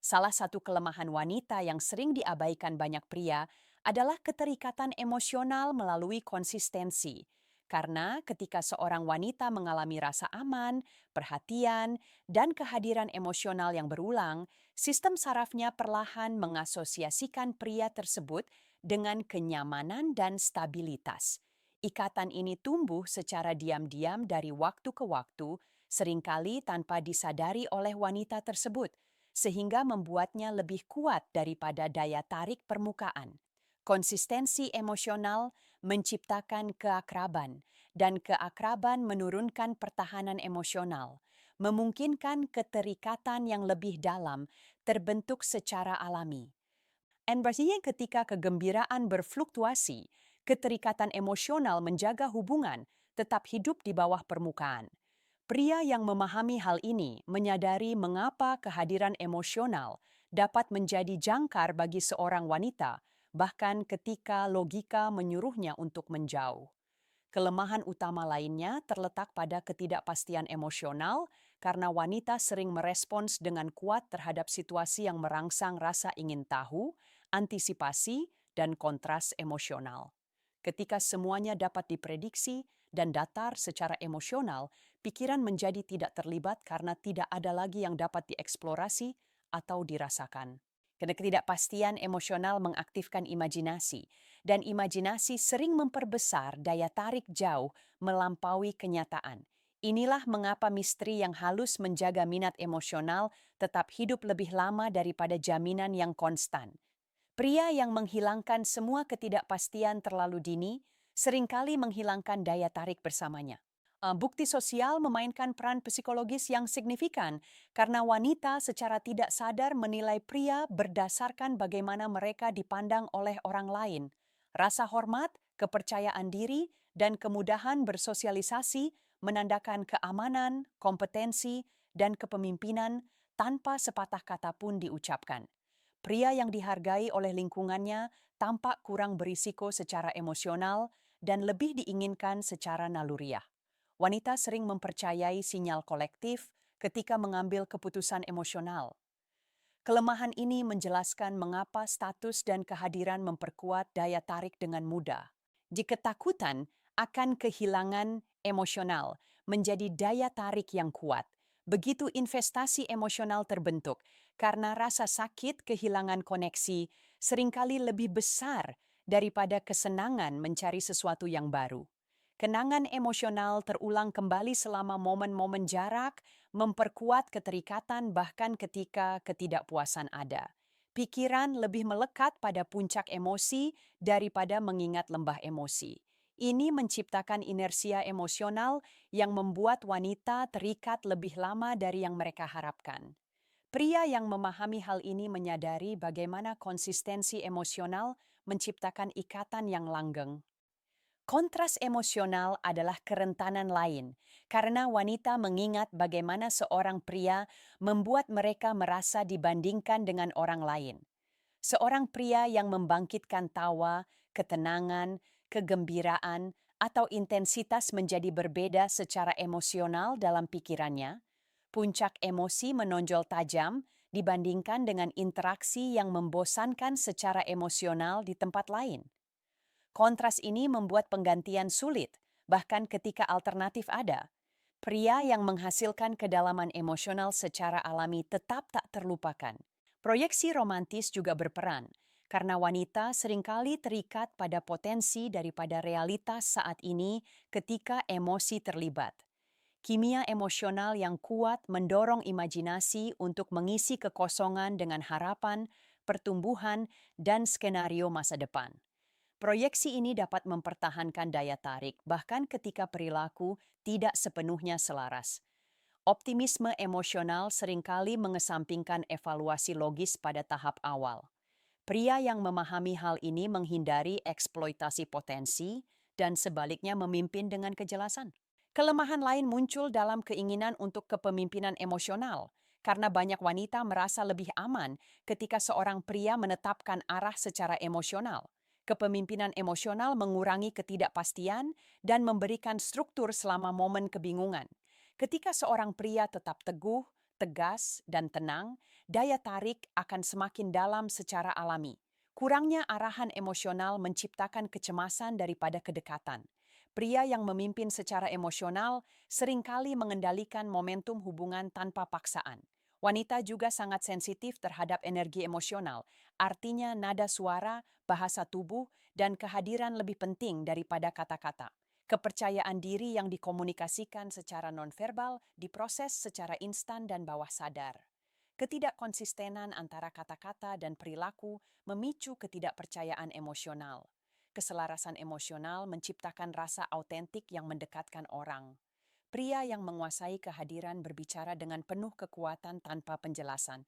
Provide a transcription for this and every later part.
Salah satu kelemahan wanita yang sering diabaikan banyak pria adalah keterikatan emosional melalui konsistensi. Karena ketika seorang wanita mengalami rasa aman, perhatian, dan kehadiran emosional yang berulang, sistem sarafnya perlahan mengasosiasikan pria tersebut dengan kenyamanan dan stabilitas. Ikatan ini tumbuh secara diam-diam dari waktu ke waktu, seringkali tanpa disadari oleh wanita tersebut, sehingga membuatnya lebih kuat daripada daya tarik permukaan. Konsistensi emosional menciptakan keakraban, dan keakraban menurunkan pertahanan emosional, memungkinkan keterikatan yang lebih dalam terbentuk secara alami. And berarti ketika kegembiraan berfluktuasi, keterikatan emosional menjaga hubungan tetap hidup di bawah permukaan. Pria yang memahami hal ini menyadari mengapa kehadiran emosional dapat menjadi jangkar bagi seorang wanita, bahkan ketika logika menyuruhnya untuk menjauh. Kelemahan utama lainnya terletak pada ketidakpastian emosional karena wanita sering merespons dengan kuat terhadap situasi yang merangsang rasa ingin tahu, antisipasi, dan kontras emosional. Ketika semuanya dapat diprediksi dan datar secara emosional, pikiran menjadi tidak terlibat karena tidak ada lagi yang dapat dieksplorasi atau dirasakan. Karena ketidakpastian emosional mengaktifkan imajinasi, dan imajinasi sering memperbesar daya tarik jauh melampaui kenyataan. Inilah mengapa misteri yang halus menjaga minat emosional tetap hidup lebih lama daripada jaminan yang konstan. Pria yang menghilangkan semua ketidakpastian terlalu dini seringkali menghilangkan daya tarik bersamanya. Bukti sosial memainkan peran psikologis yang signifikan karena wanita secara tidak sadar menilai pria berdasarkan bagaimana mereka dipandang oleh orang lain. Rasa hormat, kepercayaan diri, dan kemudahan bersosialisasi menandakan keamanan, kompetensi, dan kepemimpinan tanpa sepatah kata pun diucapkan. Pria yang dihargai oleh lingkungannya tampak kurang berisiko secara emosional dan lebih diinginkan secara naluriah. Wanita sering mempercayai sinyal kolektif ketika mengambil keputusan emosional. Kelemahan ini menjelaskan mengapa status dan kehadiran memperkuat daya tarik dengan mudah. Jika ketakutan akan kehilangan emosional menjadi daya tarik yang kuat, begitu investasi emosional terbentuk karena rasa sakit kehilangan koneksi seringkali lebih besar daripada kesenangan mencari sesuatu yang baru. Kenangan emosional terulang kembali selama momen-momen jarak, memperkuat keterikatan bahkan ketika ketidakpuasan ada. Pikiran lebih melekat pada puncak emosi daripada mengingat lembah emosi. Ini menciptakan inersia emosional yang membuat wanita terikat lebih lama dari yang mereka harapkan. Pria yang memahami hal ini menyadari bagaimana konsistensi emosional menciptakan ikatan yang langgeng. Kontras emosional adalah kerentanan lain, karena wanita mengingat bagaimana seorang pria membuat mereka merasa dibandingkan dengan orang lain. Seorang pria yang membangkitkan tawa, ketenangan, kegembiraan, atau intensitas menjadi berbeda secara emosional dalam pikirannya, puncak emosi menonjol tajam dibandingkan dengan interaksi yang membosankan secara emosional di tempat lain. Kontras ini membuat penggantian sulit, bahkan ketika alternatif ada. Pria yang menghasilkan kedalaman emosional secara alami tetap tak terlupakan. Proyeksi romantis juga berperan, karena wanita seringkali terikat pada potensi daripada realitas saat ini ketika emosi terlibat. Kimia emosional yang kuat mendorong imajinasi untuk mengisi kekosongan dengan harapan, pertumbuhan, dan skenario masa depan. Proyeksi ini dapat mempertahankan daya tarik bahkan ketika perilaku tidak sepenuhnya selaras. Optimisme emosional seringkali mengesampingkan evaluasi logis pada tahap awal. Pria yang memahami hal ini menghindari eksploitasi potensi dan sebaliknya memimpin dengan kejelasan. Kelemahan lain muncul dalam keinginan untuk kepemimpinan emosional, karena banyak wanita merasa lebih aman ketika seorang pria menetapkan arah secara emosional. Kepemimpinan emosional mengurangi ketidakpastian dan memberikan struktur selama momen kebingungan. Ketika seorang pria tetap teguh, tegas, dan tenang, daya tarik akan semakin dalam secara alami. Kurangnya arahan emosional menciptakan kecemasan daripada kedekatan. Pria yang memimpin secara emosional seringkali mengendalikan momentum hubungan tanpa paksaan. Wanita juga sangat sensitif terhadap energi emosional, artinya nada suara, bahasa tubuh, dan kehadiran lebih penting daripada kata-kata. Kepercayaan diri yang dikomunikasikan secara nonverbal diproses secara instan dan bawah sadar. Ketidakkonsistenan antara kata-kata dan perilaku memicu ketidakpercayaan emosional. Keselarasan emosional menciptakan rasa autentik yang mendekatkan orang. Pria yang menguasai kehadiran berbicara dengan penuh kekuatan tanpa penjelasan.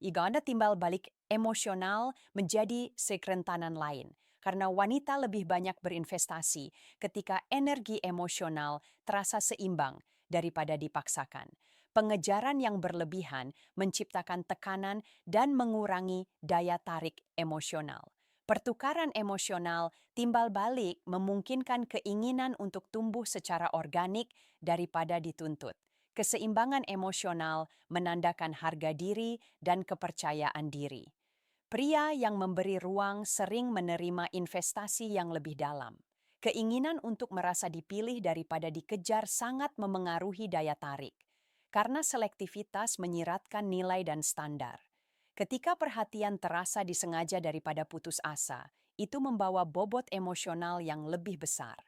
Iganda timbal balik emosional menjadi sekretanan lain, karena wanita lebih banyak berinvestasi ketika energi emosional terasa seimbang daripada dipaksakan. Pengejaran yang berlebihan menciptakan tekanan dan mengurangi daya tarik emosional. Pertukaran emosional timbal balik memungkinkan keinginan untuk tumbuh secara organik daripada dituntut. Keseimbangan emosional menandakan harga diri dan kepercayaan diri. Pria yang memberi ruang sering menerima investasi yang lebih dalam. Keinginan untuk merasa dipilih daripada dikejar sangat memengaruhi daya tarik, karena selektivitas menyiratkan nilai dan standar. Ketika perhatian terasa disengaja daripada putus asa, itu membawa bobot emosional yang lebih besar.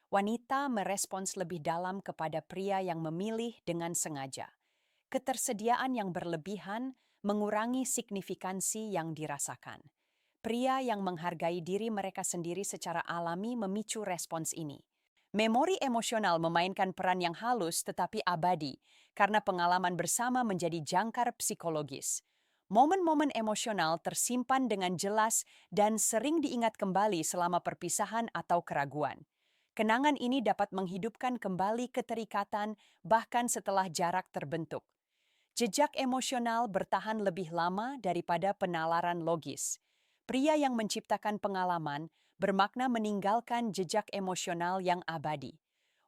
Wanita merespons lebih dalam kepada pria yang memilih dengan sengaja. Ketersediaan yang berlebihan mengurangi signifikansi yang dirasakan. Pria yang menghargai diri mereka sendiri secara alami memicu respons ini. Memori emosional memainkan peran yang halus tetapi abadi karena pengalaman bersama menjadi jangkar psikologis. Momen-momen emosional tersimpan dengan jelas dan sering diingat kembali selama perpisahan atau keraguan. Kenangan ini dapat menghidupkan kembali keterikatan bahkan setelah jarak terbentuk. Jejak emosional bertahan lebih lama daripada penalaran logis. Pria yang menciptakan pengalaman bermakna meninggalkan jejak emosional yang abadi.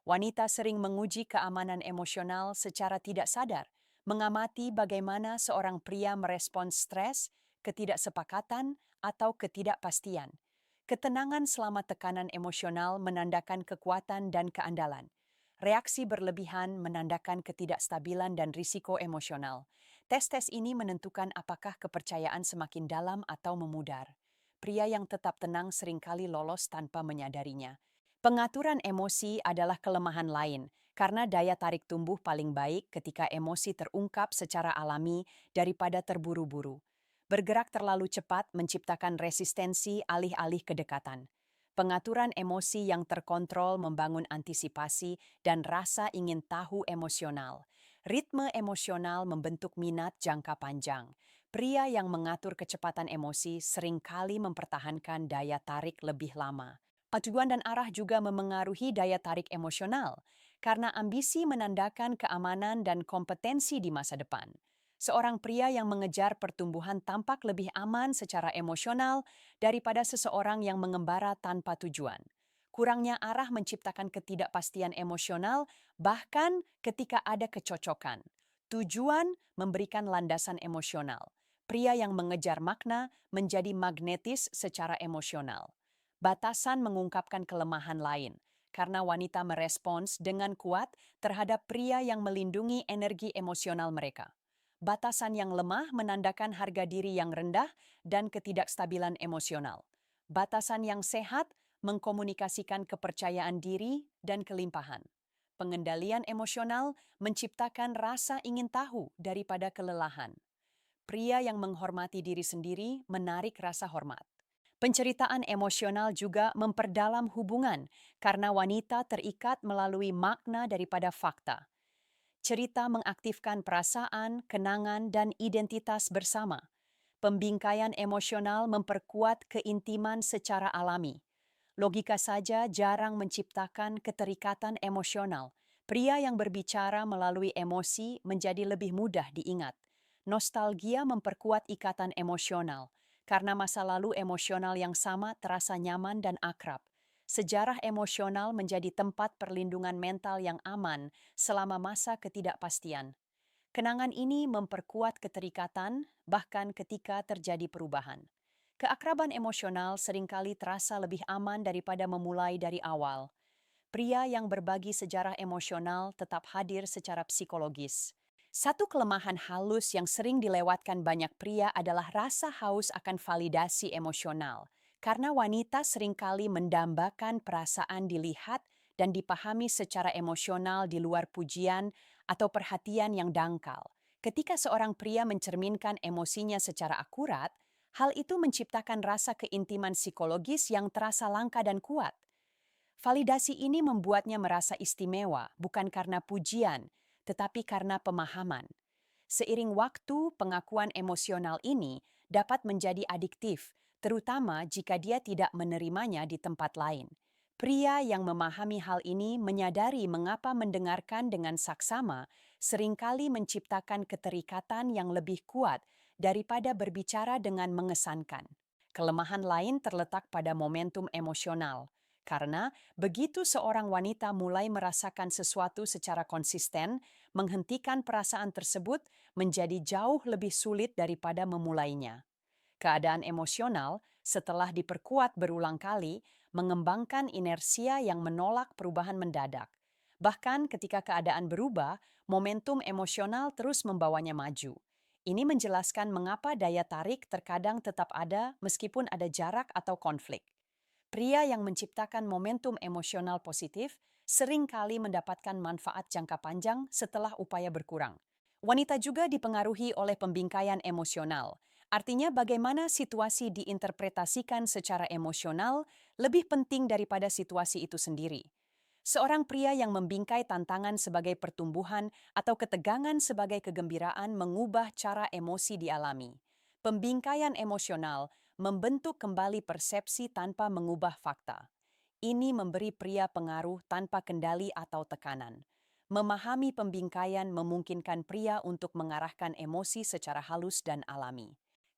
Wanita sering menguji keamanan emosional secara tidak sadar, mengamati bagaimana seorang pria merespons stres, ketidaksepakatan, atau ketidakpastian. Ketenangan selama tekanan emosional menandakan kekuatan dan keandalan. Reaksi berlebihan menandakan ketidakstabilan dan risiko emosional. Tes-tes ini menentukan apakah kepercayaan semakin dalam atau memudar. Pria yang tetap tenang seringkali lolos tanpa menyadarinya. Pengaturan emosi adalah kelemahan lain, karena daya tarik tumbuh paling baik ketika emosi terungkap secara alami daripada terburu-buru. Bergerak terlalu cepat menciptakan resistensi alih-alih kedekatan. Pengaturan emosi yang terkontrol membangun antisipasi dan rasa ingin tahu emosional. Ritme emosional membentuk minat jangka panjang. Pria yang mengatur kecepatan emosi seringkali mempertahankan daya tarik lebih lama. Tujuan dan arah juga memengaruhi daya tarik emosional, karena ambisi menandakan keamanan dan kompetensi di masa depan. Seorang pria yang mengejar pertumbuhan tampak lebih aman secara emosional daripada seseorang yang mengembara tanpa tujuan. Kurangnya arah menciptakan ketidakpastian emosional, bahkan ketika ada kecocokan. Tujuan memberikan landasan emosional. Pria yang mengejar makna menjadi magnetis secara emosional. Batasan mengungkapkan kelemahan lain, karena wanita merespons dengan kuat terhadap pria yang melindungi energi emosional mereka. Batasan yang lemah menandakan harga diri yang rendah dan ketidakstabilan emosional. Batasan yang sehat mengkomunikasikan kepercayaan diri dan kelimpahan. Pengendalian emosional menciptakan rasa ingin tahu daripada kelelahan. Pria yang menghormati diri sendiri menarik rasa hormat. Penceritaan emosional juga memperdalam hubungan karena wanita terikat melalui makna daripada fakta. Cerita mengaktifkan perasaan, kenangan, dan identitas bersama. Pembingkaian emosional memperkuat keintiman secara alami. Logika saja jarang menciptakan keterikatan emosional. Pria yang berbicara melalui emosi menjadi lebih mudah diingat. Nostalgia memperkuat ikatan emosional, karena masa lalu emosional yang sama terasa nyaman dan akrab. Sejarah emosional menjadi tempat perlindungan mental yang aman selama masa ketidakpastian. Kenangan ini memperkuat keterikatan, bahkan ketika terjadi perubahan. Keakraban emosional seringkali terasa lebih aman daripada memulai dari awal. Pria yang berbagi sejarah emosional tetap hadir secara psikologis. Satu kelemahan halus yang sering dilewatkan banyak pria adalah rasa haus akan validasi emosional, karena wanita seringkali mendambakan perasaan dilihat dan dipahami secara emosional di luar pujian atau perhatian yang dangkal. Ketika seorang pria mencerminkan emosinya secara akurat, hal itu menciptakan rasa keintiman psikologis yang terasa langka dan kuat. Validasi ini membuatnya merasa istimewa, bukan karena pujian, tetapi karena pemahaman. Seiring waktu, pengakuan emosional ini dapat menjadi adiktif, terutama jika dia tidak menerimanya di tempat lain. Pria yang memahami hal ini menyadari mengapa mendengarkan dengan saksama seringkali menciptakan keterikatan yang lebih kuat daripada berbicara dengan mengesankan. Kelemahan lain terletak pada momentum emosional. Karena begitu seorang wanita mulai merasakan sesuatu secara konsisten, menghentikan perasaan tersebut menjadi jauh lebih sulit daripada memulainya. Keadaan emosional, setelah diperkuat berulang kali, mengembangkan inersia yang menolak perubahan mendadak. Bahkan ketika keadaan berubah, momentum emosional terus membawanya maju. Ini menjelaskan mengapa daya tarik terkadang tetap ada meskipun ada jarak atau konflik. Pria yang menciptakan momentum emosional positif seringkali mendapatkan manfaat jangka panjang setelah upaya berkurang. Wanita juga dipengaruhi oleh pembingkaian emosional. Artinya bagaimana situasi diinterpretasikan secara emosional lebih penting daripada situasi itu sendiri. Seorang pria yang membingkai tantangan sebagai pertumbuhan atau ketegangan sebagai kegembiraan mengubah cara emosi dialami. Pembingkaian emosional membentuk kembali persepsi tanpa mengubah fakta. Ini memberi pria pengaruh tanpa kendali atau tekanan. Memahami pembingkaian memungkinkan pria untuk mengarahkan emosi secara halus dan alami.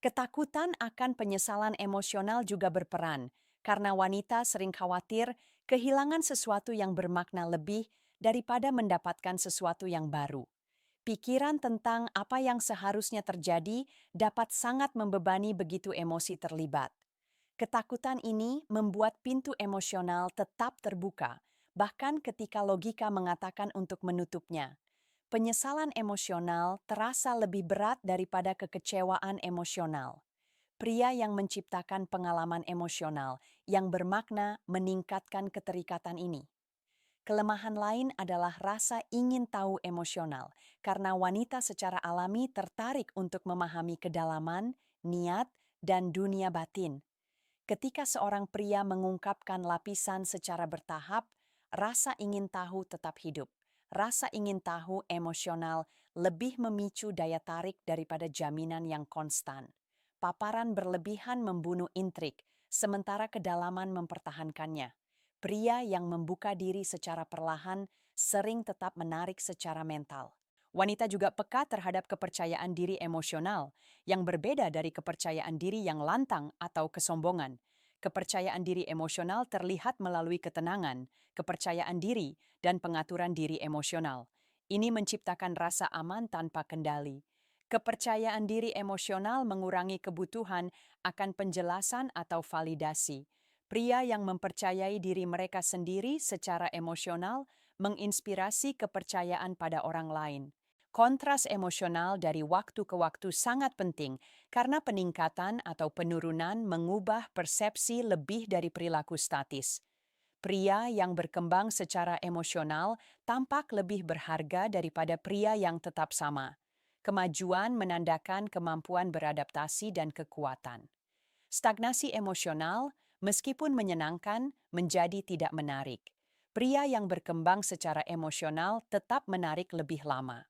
Ketakutan akan penyesalan emosional juga berperan, karena wanita sering khawatir kehilangan sesuatu yang bermakna lebih daripada mendapatkan sesuatu yang baru. Pikiran tentang apa yang seharusnya terjadi dapat sangat membebani begitu emosi terlibat. Ketakutan ini membuat pintu emosional tetap terbuka, bahkan ketika logika mengatakan untuk menutupnya. Penyesalan emosional terasa lebih berat daripada kekecewaan emosional. Pria yang menciptakan pengalaman emosional yang bermakna meningkatkan keterikatan ini. Kelemahan lain adalah rasa ingin tahu emosional, karena wanita secara alami tertarik untuk memahami kedalaman, niat, dan dunia batin. Ketika seorang pria mengungkapkan lapisan secara bertahap, rasa ingin tahu tetap hidup. Rasa ingin tahu emosional lebih memicu daya tarik daripada jaminan yang konstan. Paparan berlebihan membunuh intrik, sementara kedalaman mempertahankannya. Pria yang membuka diri secara perlahan sering tetap menarik secara mental. Wanita juga peka terhadap kepercayaan diri emosional, yang berbeda dari kepercayaan diri yang lantang atau kesombongan. Kepercayaan diri emosional terlihat melalui ketenangan, kepercayaan diri, dan pengaturan diri emosional. Ini menciptakan rasa aman tanpa kendali. Kepercayaan diri emosional mengurangi kebutuhan akan penjelasan atau validasi. Pria yang mempercayai diri mereka sendiri secara emosional menginspirasi kepercayaan pada orang lain. Kontras emosional dari waktu ke waktu sangat penting karena peningkatan atau penurunan mengubah persepsi lebih dari perilaku statis. Pria yang berkembang secara emosional tampak lebih berharga daripada pria yang tetap sama. Kemajuan menandakan kemampuan beradaptasi dan kekuatan. Stagnasi emosional, meskipun menyenangkan, menjadi tidak menarik. Pria yang berkembang secara emosional tetap menarik lebih lama.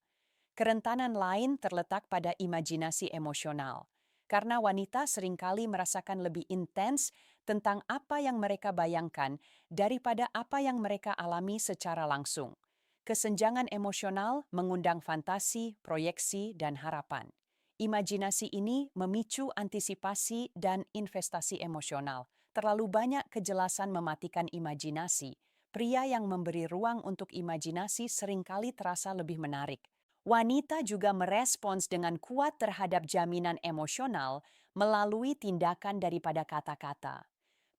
Kerentanan lain terletak pada imajinasi emosional, karena wanita seringkali merasakan lebih intens tentang apa yang mereka bayangkan daripada apa yang mereka alami secara langsung. Kesenjangan emosional mengundang fantasi, proyeksi, dan harapan. Imajinasi ini memicu antisipasi dan investasi emosional. Terlalu banyak kejelasan mematikan imajinasi. Pria yang memberi ruang untuk imajinasi seringkali terasa lebih menarik. Wanita juga merespons dengan kuat terhadap jaminan emosional melalui tindakan daripada kata-kata.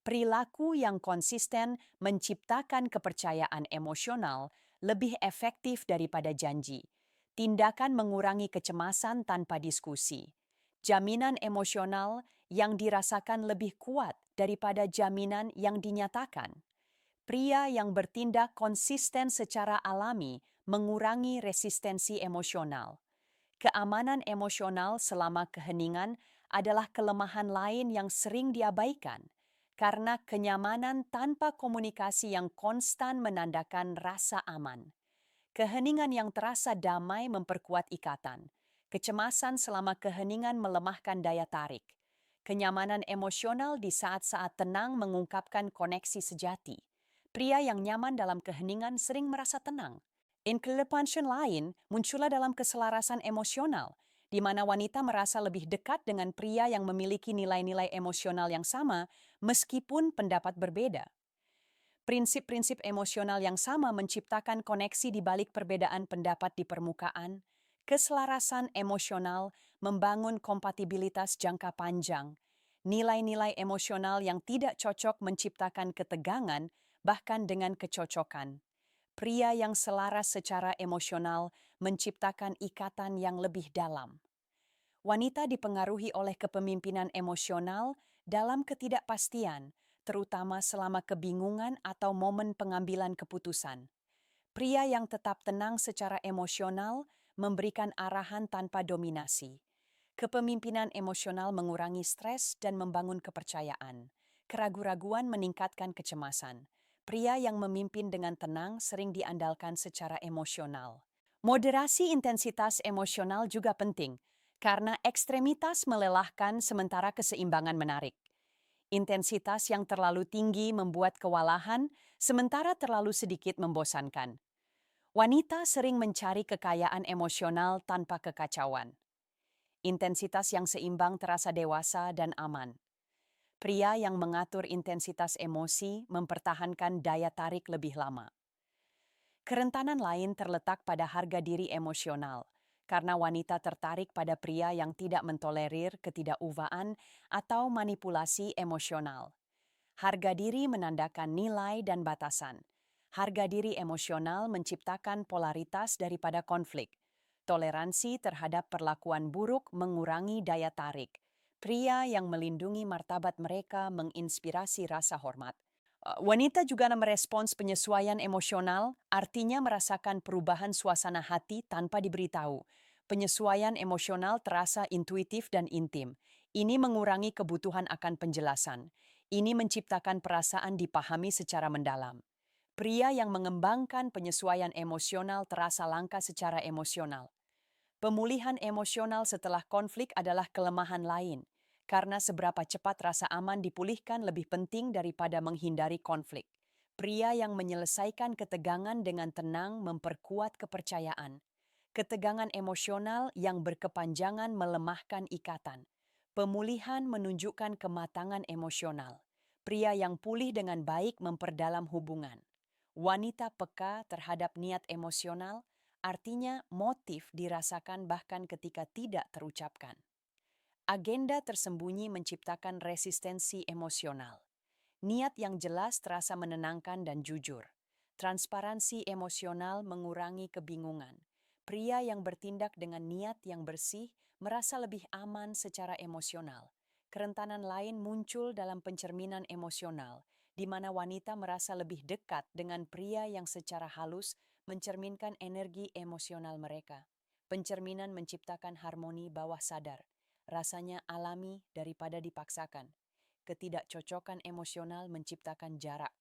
Perilaku yang konsisten menciptakan kepercayaan emosional lebih efektif daripada janji. Tindakan mengurangi kecemasan tanpa diskusi. Jaminan emosional yang dirasakan lebih kuat daripada jaminan yang dinyatakan. Pria yang bertindak konsisten secara alami mengurangi resistensi emosional. Keamanan emosional selama keheningan adalah kelemahan lain yang sering diabaikan karena kenyamanan tanpa komunikasi yang konstan menandakan rasa aman. Keheningan yang terasa damai memperkuat ikatan. Kecemasan selama keheningan melemahkan daya tarik. Kenyamanan emosional di saat-saat tenang mengungkapkan koneksi sejati. Pria yang nyaman dalam keheningan sering merasa tenang. Inclination lain muncullah dalam keselarasan emosional, di mana wanita merasa lebih dekat dengan pria yang memiliki nilai-nilai emosional yang sama meskipun pendapat berbeda. Prinsip-prinsip emosional yang sama menciptakan koneksi di balik perbedaan pendapat di permukaan. Keselarasan emosional membangun kompatibilitas jangka panjang. Nilai-nilai emosional yang tidak cocok menciptakan ketegangan, bahkan dengan kecocokan. Pria yang selaras secara emosional menciptakan ikatan yang lebih dalam. Wanita dipengaruhi oleh kepemimpinan emosional dalam ketidakpastian, terutama selama kebingungan atau momen pengambilan keputusan. Pria yang tetap tenang secara emosional memberikan arahan tanpa dominasi. Kepemimpinan emosional mengurangi stres dan membangun kepercayaan. Keraguan-raguan meningkatkan kecemasan. Pria yang memimpin dengan tenang sering diandalkan secara emosional. Moderasi intensitas emosional juga penting, karena ekstremitas melelahkan sementara keseimbangan menarik. Intensitas yang terlalu tinggi membuat kewalahan, sementara terlalu sedikit membosankan. Wanita sering mencari kekayaan emosional tanpa kekacauan. Intensitas yang seimbang terasa dewasa dan aman. Pria yang mengatur intensitas emosi mempertahankan daya tarik lebih lama. Kerentanan lain terletak pada harga diri emosional, karena wanita tertarik pada pria yang tidak mentolerir ketidakuvaan atau manipulasi emosional. Harga diri menandakan nilai dan batasan. Harga diri emosional menciptakan polaritas daripada konflik. Toleransi terhadap perlakuan buruk mengurangi daya tarik. Pria yang melindungi martabat mereka menginspirasi rasa hormat. Wanita juga merespons penyesuaian emosional, artinya merasakan perubahan suasana hati tanpa diberitahu. Penyesuaian emosional terasa intuitif dan intim. Ini mengurangi kebutuhan akan penjelasan. Ini menciptakan perasaan dipahami secara mendalam. Pria yang mengembangkan penyesuaian emosional terasa langka secara emosional. Pemulihan emosional setelah konflik adalah kelemahan lain, karena seberapa cepat rasa aman dipulihkan lebih penting daripada menghindari konflik. Pria yang menyelesaikan ketegangan dengan tenang memperkuat kepercayaan. Ketegangan emosional yang berkepanjangan melemahkan ikatan. Pemulihan menunjukkan kematangan emosional. Pria yang pulih dengan baik memperdalam hubungan. Wanita peka terhadap niat emosional, artinya motif dirasakan bahkan ketika tidak terucapkan. Agenda tersembunyi menciptakan resistensi emosional. Niat yang jelas terasa menenangkan dan jujur. Transparansi emosional mengurangi kebingungan. Pria yang bertindak dengan niat yang bersih merasa lebih aman secara emosional. Kerentanan lain muncul dalam pencerminan emosional, di mana wanita merasa lebih dekat dengan pria yang secara halus mencerminkan energi emosional mereka. Pencerminan menciptakan harmoni bawah sadar. Rasanya alami daripada dipaksakan. Ketidakcocokan emosional menciptakan jarak.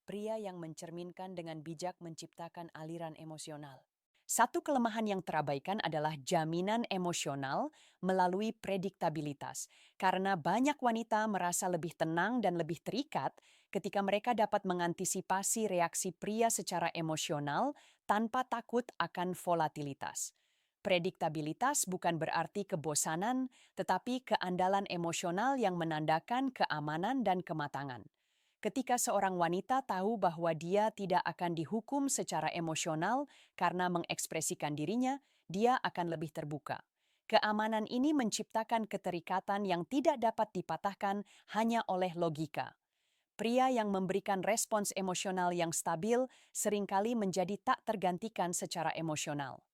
Pria yang mencerminkan dengan bijak menciptakan aliran emosional. Satu kelemahan yang terabaikan adalah jaminan emosional melalui prediktabilitas, karena banyak wanita merasa lebih tenang dan lebih terikat ketika mereka dapat mengantisipasi reaksi pria secara emosional tanpa takut akan volatilitas. Prediktabilitas bukan berarti kebosanan, tetapi keandalan emosional yang menandakan keamanan dan kematangan. Ketika seorang wanita tahu bahwa dia tidak akan dihukum secara emosional karena mengekspresikan dirinya, dia akan lebih terbuka. Keamanan ini menciptakan keterikatan yang tidak dapat dipatahkan hanya oleh logika. Pria yang memberikan respons emosional yang stabil seringkali menjadi tak tergantikan secara emosional.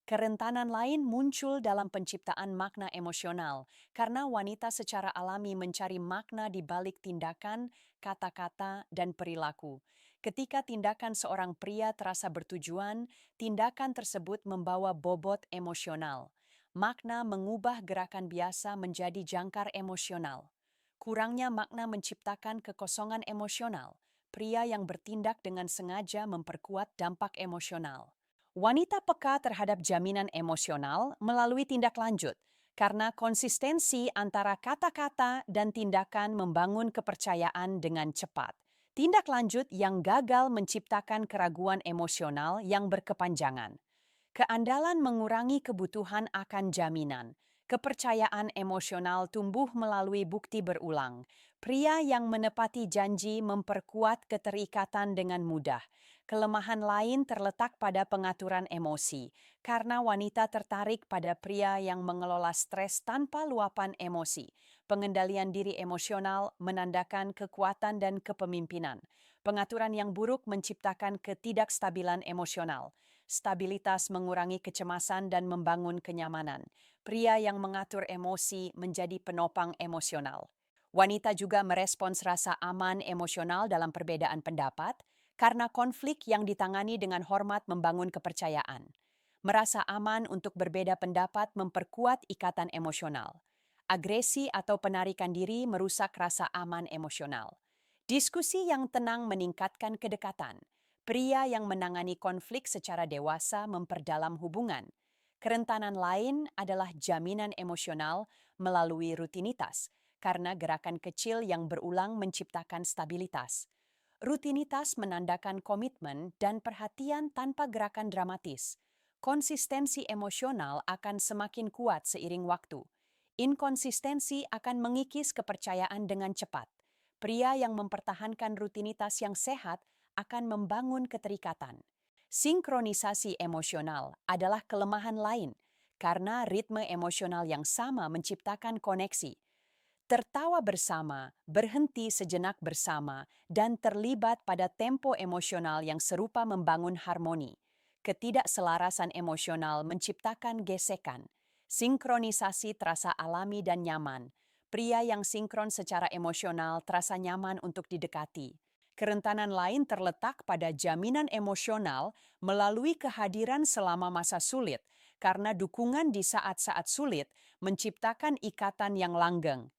Kerentanan lain muncul dalam penciptaan makna emosional karena wanita secara alami mencari makna di balik tindakan, kata-kata, dan perilaku. Ketika tindakan seorang pria terasa bertujuan, tindakan tersebut membawa bobot emosional. Makna mengubah gerakan biasa menjadi jangkar emosional. Kurangnya makna menciptakan kekosongan emosional. Pria yang bertindak dengan sengaja memperkuat dampak emosional. Wanita peka terhadap jaminan emosional melalui tindak lanjut, karena konsistensi antara kata-kata dan tindakan membangun kepercayaan dengan cepat. Tindak lanjut yang gagal menciptakan keraguan emosional yang berkepanjangan. Keandalan mengurangi kebutuhan akan jaminan. Kepercayaan emosional tumbuh melalui bukti berulang. Pria yang menepati janji memperkuat keterikatan dengan mudah. Kelemahan lain terletak pada pengaturan emosi, karena wanita tertarik pada pria yang mengelola stres tanpa luapan emosi. Pengendalian diri emosional menandakan kekuatan dan kepemimpinan. Pengaturan yang buruk menciptakan ketidakstabilan emosional. Stabilitas mengurangi kecemasan dan membangun kenyamanan. Pria yang mengatur emosi menjadi penopang emosional. Wanita juga merespons rasa aman emosional dalam perbedaan pendapat karena konflik yang ditangani dengan hormat membangun kepercayaan. Merasa aman untuk berbeda pendapat memperkuat ikatan emosional. Agresi atau penarikan diri merusak rasa aman emosional. Diskusi yang tenang meningkatkan kedekatan. Pria yang menangani konflik secara dewasa memperdalam hubungan. Kerentanan lain adalah jaminan emosional melalui rutinitas, karena gerakan kecil yang berulang menciptakan stabilitas. Rutinitas menandakan komitmen dan perhatian tanpa gerakan dramatis. Konsistensi emosional akan semakin kuat seiring waktu. Inkonsistensi akan mengikis kepercayaan dengan cepat. Pria yang mempertahankan rutinitas yang sehat akan membangun keterikatan. Sinkronisasi emosional adalah kelemahan lain karena ritme emosional yang sama menciptakan koneksi. Tertawa bersama, berhenti sejenak bersama, dan terlibat pada tempo emosional yang serupa membangun harmoni. Ketidakselarasan emosional menciptakan gesekan. Sinkronisasi terasa alami dan nyaman. Pria yang sinkron secara emosional terasa nyaman untuk didekati. Kerentanan lain terletak pada jaminan emosional melalui kehadiran selama masa sulit, karena dukungan di saat-saat sulit menciptakan ikatan yang langgeng.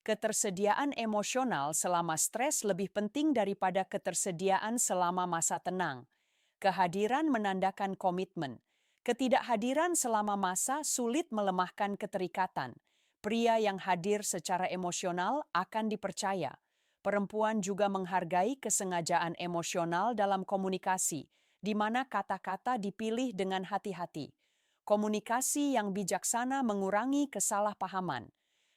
Ketersediaan emosional selama stres lebih penting daripada ketersediaan selama masa tenang. Kehadiran menandakan komitmen. Ketidakhadiran selama masa sulit melemahkan keterikatan. Pria yang hadir secara emosional akan dipercaya. Perempuan juga menghargai kesengajaan emosional dalam komunikasi, di mana kata-kata dipilih dengan hati-hati. Komunikasi yang bijaksana mengurangi kesalahpahaman.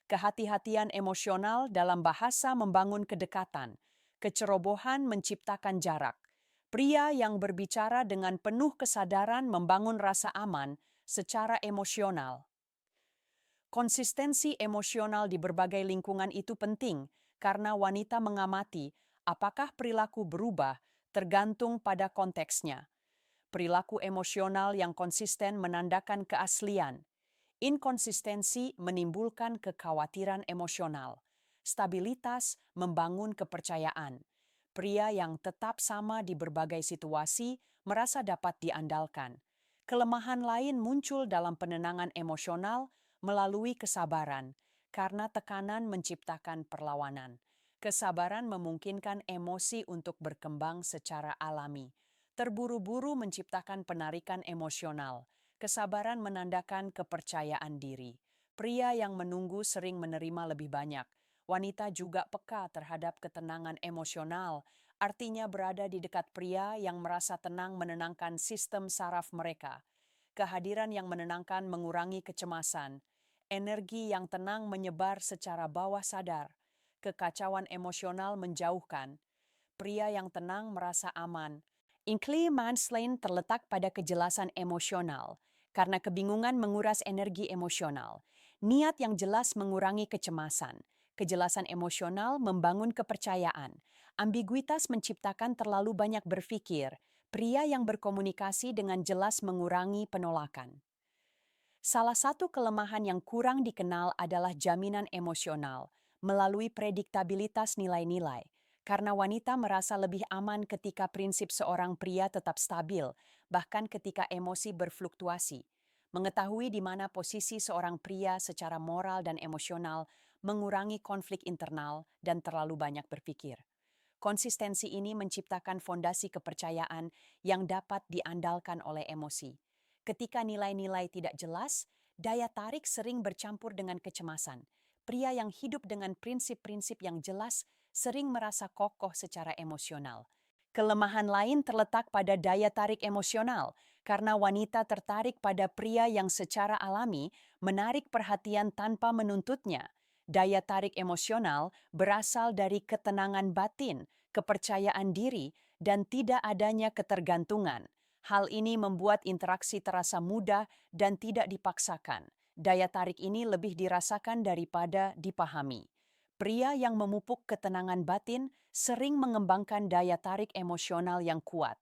Kehati-hatian emosional dalam bahasa membangun kedekatan. Kecerobohan menciptakan jarak. Pria yang berbicara dengan penuh kesadaran membangun rasa aman secara emosional. Konsistensi emosional di berbagai lingkungan itu penting karena wanita mengamati apakah perilaku berubah tergantung pada konteksnya. Perilaku emosional yang konsisten menandakan keaslian. Inkonsistensi menimbulkan kekhawatiran emosional. Stabilitas membangun kepercayaan. Pria yang tetap sama di berbagai situasi merasa dapat diandalkan. Kelemahan lain muncul dalam penenangan emosional melalui kesabaran, karena tekanan menciptakan perlawanan. Kesabaran memungkinkan emosi untuk berkembang secara alami. Terburu-buru menciptakan penarikan emosional. Kesabaran menandakan kepercayaan diri. Pria yang menunggu sering menerima lebih banyak. Wanita juga peka terhadap ketenangan emosional, artinya berada di dekat pria yang merasa tenang menenangkan sistem saraf mereka. Kehadiran yang menenangkan mengurangi kecemasan. Energi yang tenang menyebar secara bawah sadar. Kekacauan emosional menjauhkan. Pria yang tenang merasa aman. Inclei Manslain terletak pada kejelasan emosional, karena kebingungan menguras energi emosional. Niat yang jelas mengurangi kecemasan. Kejelasan emosional membangun kepercayaan. Ambiguitas menciptakan terlalu banyak berpikir. Pria yang berkomunikasi dengan jelas mengurangi penolakan. Salah satu kelemahan yang kurang dikenal adalah jaminan emosional melalui prediktabilitas nilai-nilai. Karena wanita merasa lebih aman ketika prinsip seorang pria tetap stabil, bahkan ketika emosi berfluktuasi. Mengetahui di mana posisi seorang pria secara moral dan emosional mengurangi konflik internal dan terlalu banyak berpikir. Konsistensi ini menciptakan fondasi kepercayaan yang dapat diandalkan oleh emosi. Ketika nilai-nilai tidak jelas, daya tarik sering bercampur dengan kecemasan. Pria yang hidup dengan prinsip-prinsip yang jelas sering merasa kokoh secara emosional. Kelemahan lain terletak pada daya tarik emosional, karena wanita tertarik pada pria yang secara alami menarik perhatian tanpa menuntutnya. Daya tarik emosional berasal dari ketenangan batin, kepercayaan diri, dan tidak adanya ketergantungan. Hal ini membuat interaksi terasa mudah dan tidak dipaksakan. Daya tarik ini lebih dirasakan daripada dipahami. Pria yang memupuk ketenangan batin sering mengembangkan daya tarik emosional yang kuat.